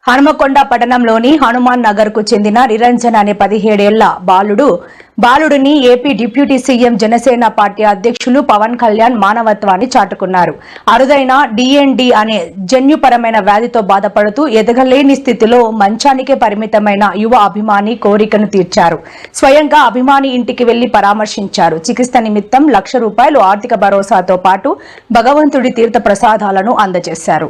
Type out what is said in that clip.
హనుమకొండ పట్టణంలోని హనుమాన్ నగర్ కు చెందిన నిరంజన్ అనే 17 ఏళ్ల బాలుడిని AP deputy CM Janasena party అధ్యక్షులు పవన్ కళ్యాణ్ మానవత్వాన్ని చాటుకున్నారు. అరుదైన డిఎన్డి అనే జన్యుపరమైన వ్యాధితో బాధపడుతూ ఎదగలేని స్థితిలో మంచానికే పరిమితమైన యువ అభిమాని కోరికను తీర్చారు. స్వయంగా అభిమాని ఇంటికి వెళ్లి పరామర్శించారు. చికిత్స నిమిత్తం ₹1,00,000 ఆర్థిక భరోసాతో పాటు భగవంతుడి తీర్థ ప్రసాదాలను అందజేశారు.